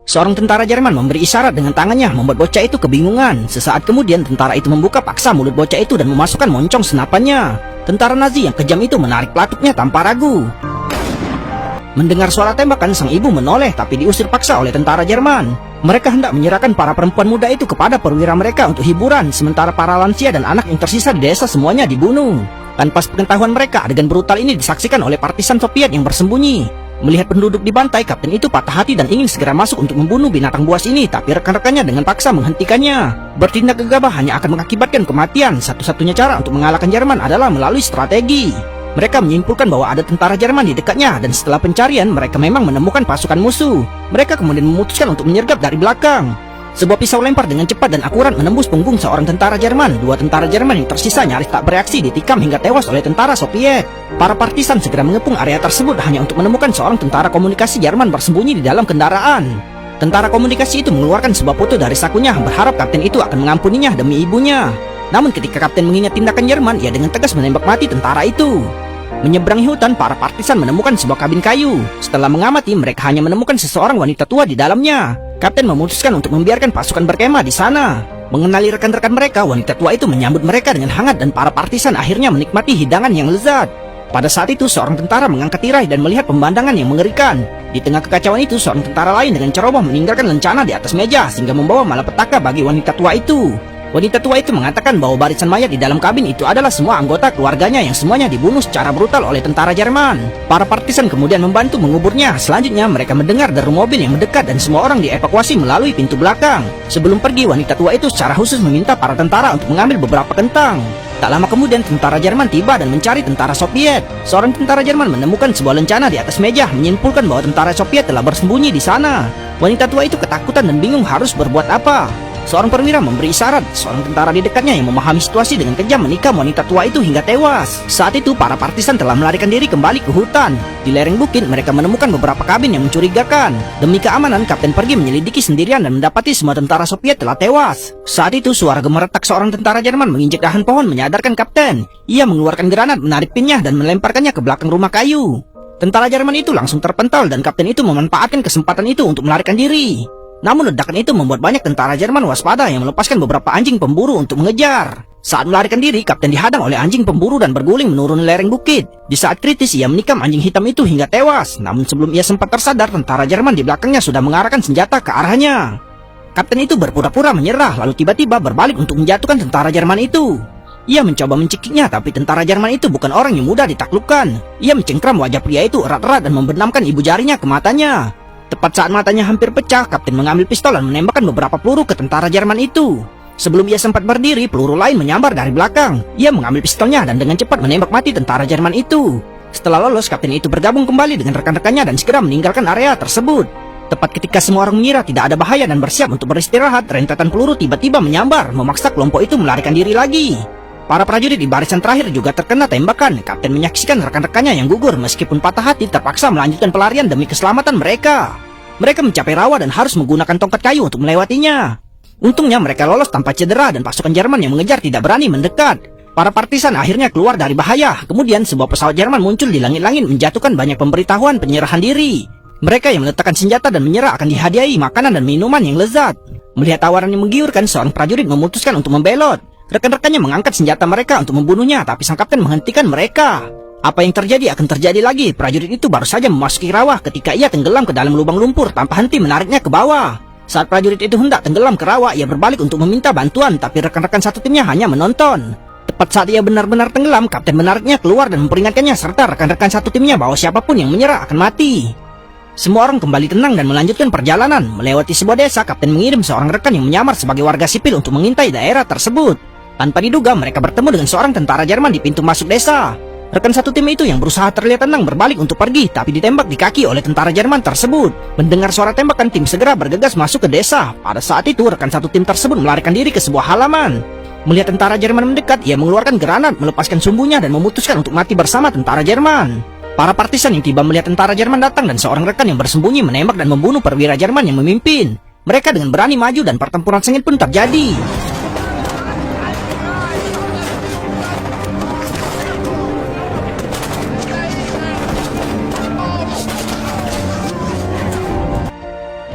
Seorang tentara Jerman memberi isyarat dengan tangannya, membuat bocah itu kebingungan. Sesaat kemudian tentara itu membuka paksa mulut bocah itu dan memasukkan moncong senapannya. Tentara Nazi yang kejam itu menarik pelatuknya tanpa ragu. Mendengar suara tembakan, sang ibu menoleh tapi diusir paksa oleh tentara Jerman. Mereka hendak menyerahkan para perempuan muda itu kepada perwira mereka untuk hiburan, sementara para lansia dan anak yang tersisa di desa semuanya dibunuh. Tanpa sepengetahuan mereka, adegan brutal ini disaksikan oleh partisan Soviet yang bersembunyi. Melihat penduduk dibantai, kapten itu patah hati dan ingin segera masuk untuk membunuh binatang buas ini, tapi rekan-rekannya dengan paksa menghentikannya. Bertindak gegabah hanya akan mengakibatkan kematian. Satu-satunya cara untuk mengalahkan Jerman adalah melalui strategi. Mereka menyimpulkan bahwa ada tentara Jerman di dekatnya, dan setelah pencarian mereka memang menemukan pasukan musuh. Mereka kemudian memutuskan untuk menyergap dari belakang. Sebuah pisau lempar dengan cepat dan akurat menembus punggung seorang tentara Jerman. Dua tentara Jerman yang tersisa nyaris tak bereaksi ditikam hingga tewas oleh tentara Soviet. Para partisan segera mengepung area tersebut hanya untuk menemukan seorang tentara komunikasi Jerman bersembunyi di dalam kendaraan. Tentara komunikasi itu mengeluarkan sebuah foto dari sakunya, berharap kapten itu akan mengampuninya demi ibunya. Namun ketika kapten mengingat tindakan Jerman, ia dengan tegas menembak mati tentara itu. Menyeberangi hutan, para partisan menemukan sebuah kabin kayu. Setelah mengamati, mereka hanya menemukan seseorang wanita tua di dalamnya. Kapten memutuskan untuk membiarkan pasukan berkemah di sana. Mengenali rekan-rekan mereka, wanita tua itu menyambut mereka dengan hangat dan para partisan akhirnya menikmati hidangan yang lezat. Pada saat itu, seorang tentara mengangkat tirai dan melihat pemandangan yang mengerikan. Di tengah kekacauan itu, seorang tentara lain dengan ceroboh meninggalkan lencana di atas meja sehingga membawa malapetaka bagi wanita tua itu. Wanita tua itu mengatakan bahwa barisan mayat di dalam kabin itu adalah semua anggota keluarganya yang semuanya dibunuh secara brutal oleh tentara Jerman. Para partisan kemudian membantu menguburnya. Selanjutnya mereka mendengar deru mobil yang mendekat dan semua orang dievakuasi melalui pintu belakang. Sebelum pergi, wanita tua itu secara khusus meminta para tentara untuk mengambil beberapa kentang. Tak lama kemudian tentara Jerman tiba dan mencari tentara Soviet. Seorang tentara Jerman menemukan sebuah lencana di atas meja, menyimpulkan bahwa tentara Soviet telah bersembunyi di sana. Wanita tua itu ketakutan dan bingung harus berbuat apa. Seorang perwira memberi isyarat. Seorang tentara di dekatnya yang memahami situasi dengan kejam menikam wanita tua itu hingga tewas. Saat itu para partisan telah melarikan diri kembali ke hutan. Di lereng bukit mereka menemukan beberapa kabin yang mencurigakan. Demi keamanan, kapten pergi menyelidiki sendirian dan mendapati semua tentara Soviet telah tewas. Saat itu suara gemeretak seorang tentara Jerman menginjak dahan pohon menyadarkan kapten. Ia mengeluarkan granat, menarik pinnya dan melemparkannya ke belakang rumah kayu. Tentara Jerman itu langsung terpental dan kapten itu memanfaatkan kesempatan itu untuk melarikan diri. Namun ledakan itu membuat banyak tentara Jerman waspada yang melepaskan beberapa anjing pemburu untuk mengejar. Saat melarikan diri, kapten dihadang oleh anjing pemburu dan berguling menuruni lereng bukit. Di saat kritis, ia menikam anjing hitam itu hingga tewas. Namun sebelum ia sempat tersadar, tentara Jerman di belakangnya sudah mengarahkan senjata ke arahnya. Kapten itu berpura-pura menyerah, lalu tiba-tiba berbalik untuk menjatuhkan tentara Jerman itu. Ia mencoba mencekiknya, tapi tentara Jerman itu bukan orang yang mudah ditaklukkan. Ia mencengkram wajah pria itu erat-erat dan membenamkan ibu jarinya ke matanya. Tepat saat matanya hampir pecah, kapten mengambil pistol dan menembakkan beberapa peluru ke tentara Jerman itu. Sebelum ia sempat berdiri, peluru lain menyambar dari belakang. Ia mengambil pistolnya dan dengan cepat menembak mati tentara Jerman itu. Setelah lolos, kapten itu bergabung kembali dengan rekan-rekannya dan segera meninggalkan area tersebut. Tepat ketika semua orang mengira tidak ada bahaya dan bersiap untuk beristirahat, rentetan peluru tiba-tiba menyambar, memaksa kelompok itu melarikan diri lagi. Para prajurit di barisan terakhir juga terkena tembakan. Kapten menyaksikan rekan-rekannya yang gugur, meskipun patah hati terpaksa melanjutkan pelarian demi keselamatan mereka. Mereka mencapai rawa dan harus menggunakan tongkat kayu untuk melewatinya. Untungnya mereka lolos tanpa cedera dan pasukan Jerman yang mengejar tidak berani mendekat. Para partisan akhirnya keluar dari bahaya. Kemudian sebuah pesawat Jerman muncul di langit-langit menjatuhkan banyak pemberitahuan penyerahan diri. Mereka yang meletakkan senjata dan menyerah akan dihadiahi makanan dan minuman yang lezat. Melihat tawaran yang menggiurkan, seorang prajurit memutuskan untuk membelot. Rekan-rekannya mengangkat senjata mereka untuk membunuhnya, tapi sang kapten menghentikan mereka. Apa yang terjadi akan terjadi lagi. Prajurit itu baru saja memasuki rawa ketika ia tenggelam ke dalam lubang lumpur tanpa henti menariknya ke bawah. Saat prajurit itu hendak tenggelam ke rawa, ia berbalik untuk meminta bantuan, tapi rekan-rekan satu timnya hanya menonton. Tepat saat ia benar-benar tenggelam, kapten menariknya keluar dan memperingatkannya serta rekan-rekan satu timnya bahwa siapapun yang menyerah akan mati. Semua orang kembali tenang dan melanjutkan perjalanan. Melewati sebuah desa, kapten mengirim seorang rekan yang menyamar sebagai warga sipil untuk mengintai daerah tersebut. Tanpa diduga, mereka bertemu dengan seorang tentara Jerman di pintu masuk desa. Rekan satu tim itu yang berusaha terlihat tenang berbalik untuk pergi, tapi ditembak di kaki oleh tentara Jerman tersebut. Mendengar suara tembakan, tim segera bergegas masuk ke desa. Pada saat itu, rekan satu tim tersebut melarikan diri ke sebuah halaman. Melihat tentara Jerman mendekat, ia mengeluarkan granat, melepaskan sumbunya dan memutuskan untuk mati bersama tentara Jerman. Para partisan yang tiba melihat tentara Jerman datang dan seorang rekan yang bersembunyi menembak dan membunuh perwira Jerman yang memimpin. Mereka dengan berani maju dan pertempuran sengit pun terjadi.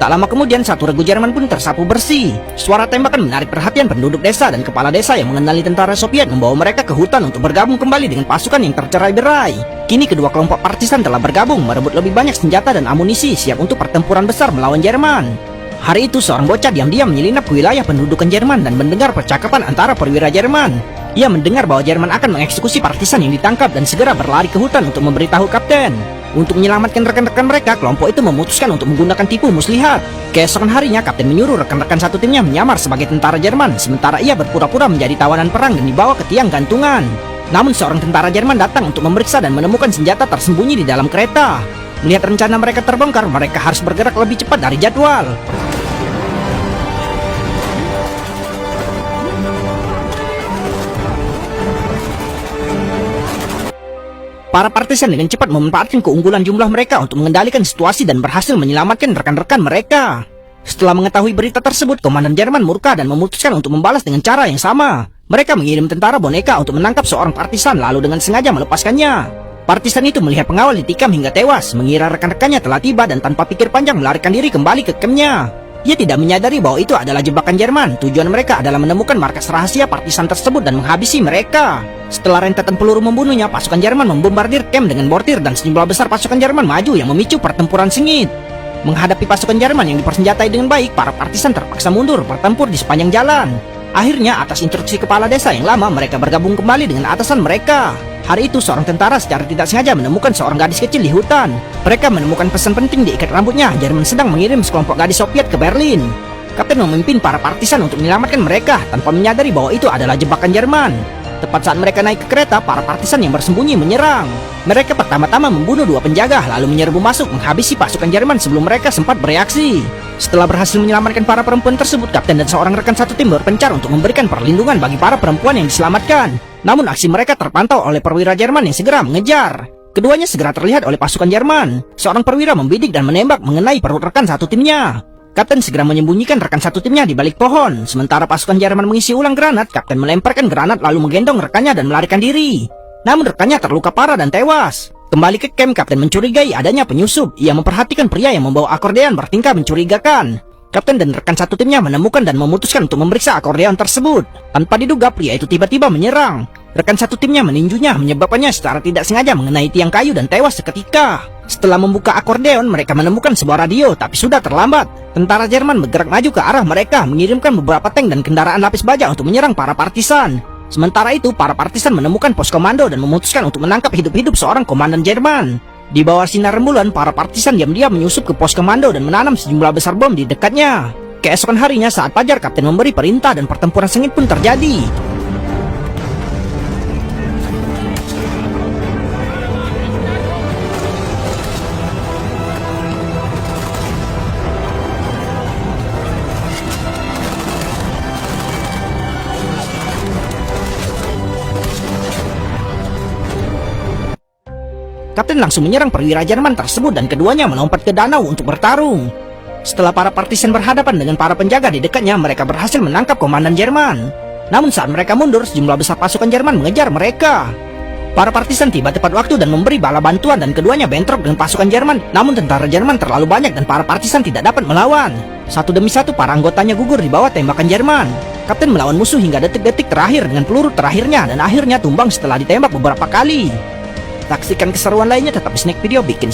Tak lama kemudian satu regu Jerman pun tersapu bersih. Suara tembakan menarik perhatian penduduk desa dan kepala desa yang mengenali tentara Soviet membawa mereka ke hutan untuk bergabung kembali dengan pasukan yang tercerai-berai. Kini kedua kelompok partisan telah bergabung merebut lebih banyak senjata dan amunisi siap untuk pertempuran besar melawan Jerman. Hari itu seorang bocah diam-diam menyelinap ke wilayah pendudukan Jerman dan mendengar percakapan antara perwira Jerman. Ia mendengar bahwa Jerman akan mengeksekusi partisan yang ditangkap dan segera berlari ke hutan untuk memberitahu kapten. Untuk menyelamatkan rekan-rekan mereka, kelompok itu memutuskan untuk menggunakan tipu muslihat. Keesokan harinya, kapten menyuruh rekan-rekan satu timnya menyamar sebagai tentara Jerman, sementara ia berpura-pura menjadi tawanan perang dan dibawa ke tiang gantungan. Namun seorang tentara Jerman datang untuk memeriksa dan menemukan senjata tersembunyi di dalam kereta. Melihat rencana mereka terbongkar, mereka harus bergerak lebih cepat dari jadwal. Para partisan dengan cepat memanfaatkan keunggulan jumlah mereka untuk mengendalikan situasi dan berhasil menyelamatkan rekan-rekan mereka. Setelah mengetahui berita tersebut, komandan Jerman murka dan memutuskan untuk membalas dengan cara yang sama. Mereka mengirim tentara boneka untuk menangkap seorang partisan lalu dengan sengaja melepaskannya. Partisan itu melihat pengawal ditikam hingga tewas, mengira rekan-rekannya telah tiba dan tanpa pikir panjang melarikan diri kembali ke kampnya. Ia tidak menyadari bahwa itu adalah jebakan Jerman. Tujuan mereka adalah menemukan markas rahasia partisan tersebut dan menghabisi mereka. Setelah rentetan peluru membunuhnya, pasukan Jerman membombardir kamp dengan mortir dan sejumlah besar pasukan Jerman maju yang memicu pertempuran sengit. Menghadapi pasukan Jerman yang dipersenjatai dengan baik, para partisan terpaksa mundur bertempur di sepanjang jalan. Akhirnya, atas instruksi kepala desa yang lama, mereka bergabung kembali dengan atasan mereka. Hari itu, seorang tentara secara tidak sengaja menemukan seorang gadis kecil di hutan. Mereka menemukan pesan penting di ikat rambutnya. Jerman sedang mengirim sekelompok gadis Soviet ke Berlin. Kapten memimpin para partisan untuk menyelamatkan mereka tanpa menyadari bahwa itu adalah jebakan Jerman. Tepat saat mereka naik ke kereta, para partisan yang bersembunyi menyerang. Mereka pertama-tama membunuh dua penjaga, lalu menyerbu masuk menghabisi pasukan Jerman sebelum mereka sempat bereaksi. Setelah berhasil menyelamatkan para perempuan tersebut, kapten dan seorang rekan satu tim berpencar untuk memberikan perlindungan bagi para perempuan yang diselamatkan. Namun aksi mereka terpantau oleh perwira Jerman yang segera mengejar. Keduanya segera terlihat oleh pasukan Jerman. Seorang perwira membidik dan menembak mengenai perut rekan satu timnya. Kapten segera menyembunyikan rekan satu timnya di balik pohon. Sementara pasukan Jerman mengisi ulang granat, kapten melemparkan granat lalu menggendong rekannya dan melarikan diri. Namun rekannya terluka parah dan tewas. Kembali ke kamp, kapten mencurigai adanya penyusup. Ia memperhatikan pria yang membawa akordeon bertingkah mencurigakan. Kapten dan rekan satu timnya menemukan dan memutuskan untuk memeriksa akordeon tersebut. Tanpa diduga, pria itu tiba-tiba menyerang. Rekan satu timnya meninjunya, menyebabkannya secara tidak sengaja mengenai tiang kayu dan tewas seketika. Setelah membuka akordeon, mereka menemukan sebuah radio, tapi sudah terlambat. Tentara Jerman bergerak maju ke arah mereka, mengirimkan beberapa tank dan kendaraan lapis baja untuk menyerang para partisan. Sementara itu, para partisan menemukan pos komando dan memutuskan untuk menangkap hidup-hidup seorang komandan Jerman. Di bawah sinar rembulan, para partisan diam-diam menyusup ke pos komando dan menanam sejumlah besar bom di dekatnya. Keesokan harinya saat fajar, kapten memberi perintah dan pertempuran sengit pun terjadi. Kapten langsung menyerang perwira Jerman tersebut dan keduanya melompat ke danau untuk bertarung. Setelah para partisan berhadapan dengan para penjaga di dekatnya, mereka berhasil menangkap komandan Jerman. Namun saat mereka mundur, sejumlah besar pasukan Jerman mengejar mereka. Para partisan tiba tepat waktu dan memberi bala bantuan dan keduanya bentrok dengan pasukan Jerman. Namun tentara Jerman terlalu banyak dan para partisan tidak dapat melawan. Satu demi satu para anggotanya gugur di bawah tembakan Jerman. Kapten melawan musuh hingga detik-detik terakhir dengan peluru terakhirnya dan akhirnya tumbang setelah ditembak beberapa kali. Saksikan keseruan lainnya tetap di Snack Video Bikin.